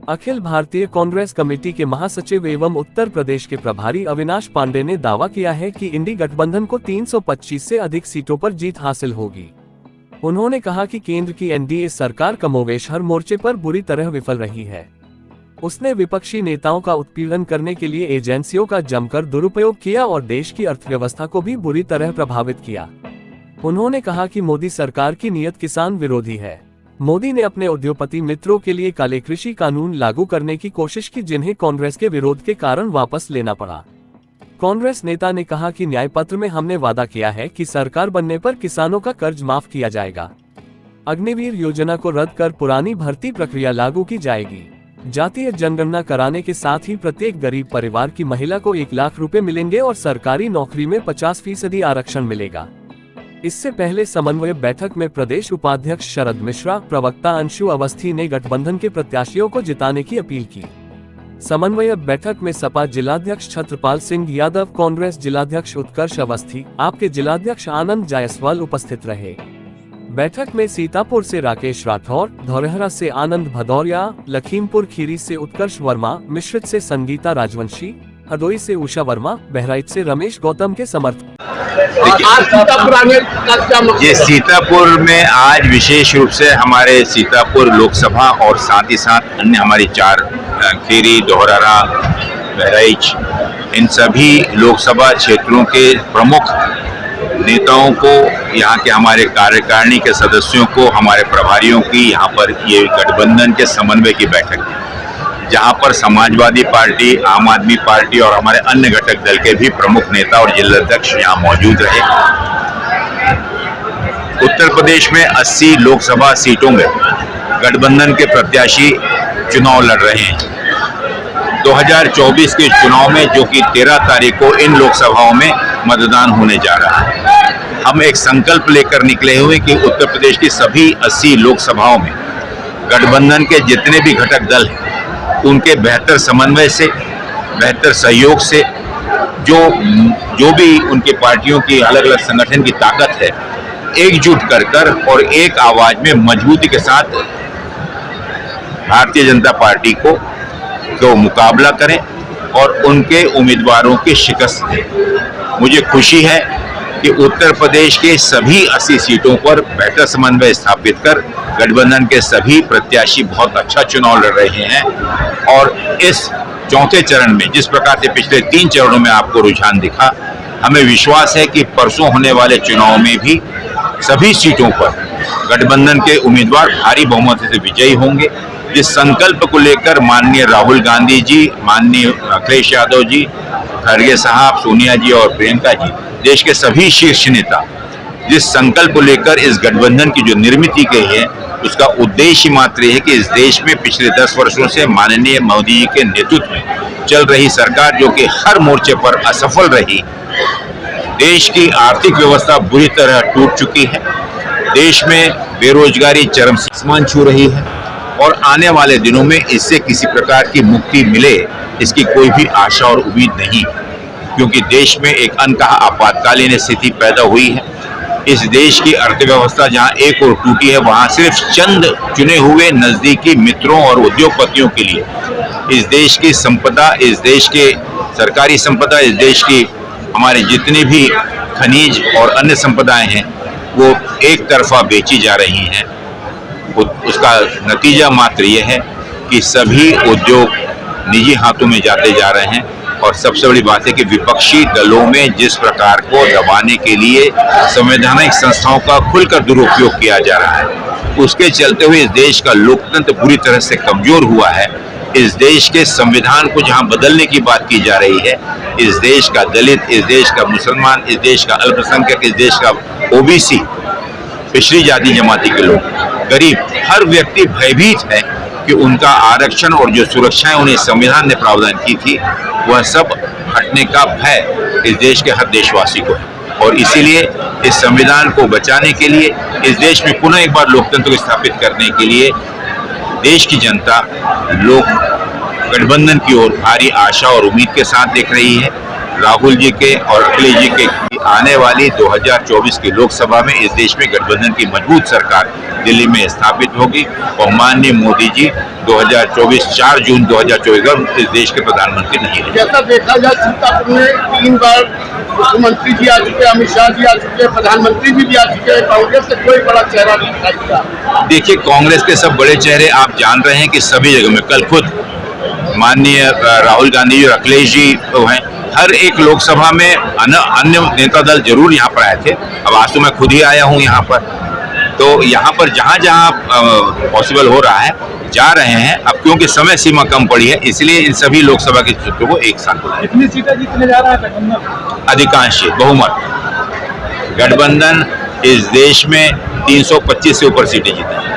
Akhil Bharatiya Congress committee के महासचिव एवं उत्तर प्रदेश के प्रभारी अविनाश पांडे ने दावा किया है कि इंडी गठबंधन को 325 से अधिक सीटों पर जीत हासिल होगी। उन्होंने कहा कि केंद्र की एनडीए सरकार कमोवेश हर मोर्चे पर बुरी तरह विफल रही है। उसने विपक्षी नेताओं का उत्पीड़न करने के लिए एजेंसियों का जमकर दुरुपयोग किया और देश की अर्थव्यवस्था को भी बुरी तरह प्रभावित किया। उन्होंने कहा कि मोदी सरकार की नीयत किसान विरोधी है। मोदी ने अपने उद्योगपति मित्रों के लिए काले कृषि कानून लागू करने की कोशिश की, जिन्हें कांग्रेस के विरोध के कारण वापस लेना पड़ा। कांग्रेस नेता ने कहा कि न्याय पत्र में हमने वादा किया है कि सरकार बनने पर किसानों का कर्ज माफ किया जाएगा। अग्निवीर योजना को रद्द कर पुरानी भर्ती प्रक्रिया लागू की जाएगी। जातीय जनगणना कराने के साथ ही प्रत्येक गरीब परिवार की महिला को 1 लाख रुपए मिलेंगे और सरकारी नौकरी में 50% आरक्षण मिलेगा। इससे पहले समन्वय बैठक में प्रदेश उपाध्यक्ष शरद मिश्रा, प्रवक्ता अंशु अवस्थी ने गठबंधन के प्रत्याशियों को जिताने की अपील की। समन्वय बैठक में सपा जिलाध्यक्ष छत्रपाल सिंह यादव, कांग्रेस जिलाध्यक्ष उत्कर्ष अवस्थी, आप के जिलाध्यक्ष आनंद जायसवाल उपस्थित रहे। बैठक में सीतापुर से राकेश राठौर, धौरहरा से आनंद भदौरिया, लखीमपुर खीरी से उत्कर्ष वर्मा, मिश्रित से संगीता राजवंशी, हरदोई से उषा वर्मा, बहराइच से रमेश गौतम के समर्थक। ये सीतापुर में आज विशेष रूप से हमारे सीतापुर लोकसभा और साथ ही साथ अन्य हमारी 4 खीरी, धौरहरा, बहराइच, इन सभी लोकसभा क्षेत्रों के प्रमुख नेताओं को, यहाँ के हमारे कार्यकारिणी के सदस्यों को, हमारे प्रभारियों की यहाँ पर ये गठबंधन के समन्वय की बैठक है, जहाँ पर समाजवादी पार्टी, आम आदमी पार्टी और हमारे अन्य घटक दल के भी प्रमुख नेता और जिलाध्यक्ष यहाँ मौजूद रहे। उत्तर प्रदेश में 80 लोकसभा सीटों में गठबंधन के प्रत्याशी चुनाव लड़ रहे हैं। 2024 के चुनाव में, जो कि 13 तारीख को इन लोकसभाओं में मतदान होने जा रहा है, हम एक संकल्प लेकर निकले हुए कि उत्तर प्रदेश की सभी 80 लोकसभाओं में गठबंधन के जितने भी घटक दल हैं, उनके बेहतर समन्वय से, बेहतर सहयोग से, जो भी उनकी पार्टियों की अलग अलग संगठन की ताकत है, एकजुट कर और एक आवाज में मजबूती के साथ भारतीय जनता पार्टी को मुकाबला करें और उनके उम्मीदवारों की शिकस्त दें। मुझे खुशी है कि उत्तर प्रदेश के सभी 80 सीटों पर बेहतर समन्वय स्थापित कर गठबंधन के सभी प्रत्याशी बहुत अच्छा चुनाव लड़ रहे हैं। और इस चौथे चरण में, जिस प्रकार से पिछले 3 चरणों में आपको रुझान दिखा, हमें विश्वास है कि परसों होने वाले चुनाव में भी सभी सीटों पर गठबंधन के उम्मीदवार भारी बहुमत से विजयी होंगे। जिस संकल्प को लेकर माननीय राहुल गांधी जी, माननीय अखिलेश यादव जी, खड़गे साहब, सोनिया जी और प्रियंका जी, देश के सभी शीर्ष नेता जिस संकल्प को लेकर इस गठबंधन की जो निर्मित की गई है, उसका उद्देश्य मात्र है कि इस देश में पिछले 10 वर्षों से माननीय मोदी जी के नेतृत्व में चल रही सरकार, जो कि हर मोर्चे पर असफल रही, देश की आर्थिक व्यवस्था बुरी तरह टूट चुकी है, देश में बेरोजगारी चरम सीमा छू रही है और आने वाले दिनों में इससे किसी प्रकार की मुक्ति मिले, इसकी कोई भी आशा और उम्मीद नहीं, क्योंकि देश में एक अनकहा आपातकालीन स्थिति पैदा हुई है। इस देश की अर्थव्यवस्था जहां एक ओर टूटी है, वहां सिर्फ चंद चुने हुए नजदीकी मित्रों और उद्योगपतियों के लिए इस देश की संपदा, इस देश के सरकारी संपदा, इस देश की हमारे जितने भी खनिज और अन्य संपदाएं हैं, वो एक तरफा बेची जा रही हैं। उसका नतीजा मात्र ये है कि सभी उद्योग निजी हाथों में जाते जा रहे हैं। और सबसे बड़ी बात है कि विपक्षी दलों में जिस प्रकार को दबाने के लिए संवैधानिक संस्थाओं का खुलकर दुरुपयोग किया जा रहा है, उसके चलते हुए इस देश का लोकतंत्र बुरी तरह से कमजोर हुआ है। इस देश के संविधान को जहां बदलने की बात की जा रही है, इस देश का दलित, इस देश का मुसलमान, इस देश का अल्पसंख्यक, इस देश का ओबीसी, पिछड़ी जाति जमाती के लोग, गरीब, हर व्यक्ति भयभीत है कि उनका आरक्षण और जो सुरक्षाएं उन्हें संविधान ने प्रावधान की थी, वह सब हटने का भय इस देश के हर देशवासी को है। और इसीलिए इस संविधान को बचाने के लिए, इस देश में पुनः एक बार लोकतंत्र को स्थापित करने के लिए देश की जनता, लोग गठबंधन की ओर भारी आशा और उम्मीद के साथ देख रही है। राहुल जी के और अखिलेश जी के आने वाली 2024 की लोकसभा में इस देश में गठबंधन की मजबूत सरकार दिल्ली में स्थापित होगी और माननीय मोदी जी 4 जून 2024 को इस देश के प्रधानमंत्री नहीं है। जैसा देखा जाए सीतापुर में 3 बार मुख्यमंत्री जी आ चुके, अमित शाह जी आ चुके, प्रधानमंत्री जी भी आ चुके हैं, कांग्रेस से कोई बड़ा चेहरा नहीं दिखाई दिया। देखिए, कांग्रेस के सब बड़े चेहरे आप जान रहे हैं कि सभी जगह में, कल खुद माननीय राहुल गांधी और अखिलेश जी हैं, हर एक लोकसभा में अन्य नेता दल जरूर यहाँ पर आए थे। अब आज तो मैं खुद ही आया हूँ यहाँ पर, तो यहाँ पर जहाँ जहाँ पॉसिबल हो रहा है जा रहे हैं। अब क्योंकि समय सीमा कम पड़ी है, इसलिए इन सभी लोकसभा के सीटों को एक साथ बुलाया। कितनी सीटें जीतने जा रहा है गठबंधन? अधिकांश बहुमत गठबंधन इस देश में 325 से ऊपर सीटें जीते हैं।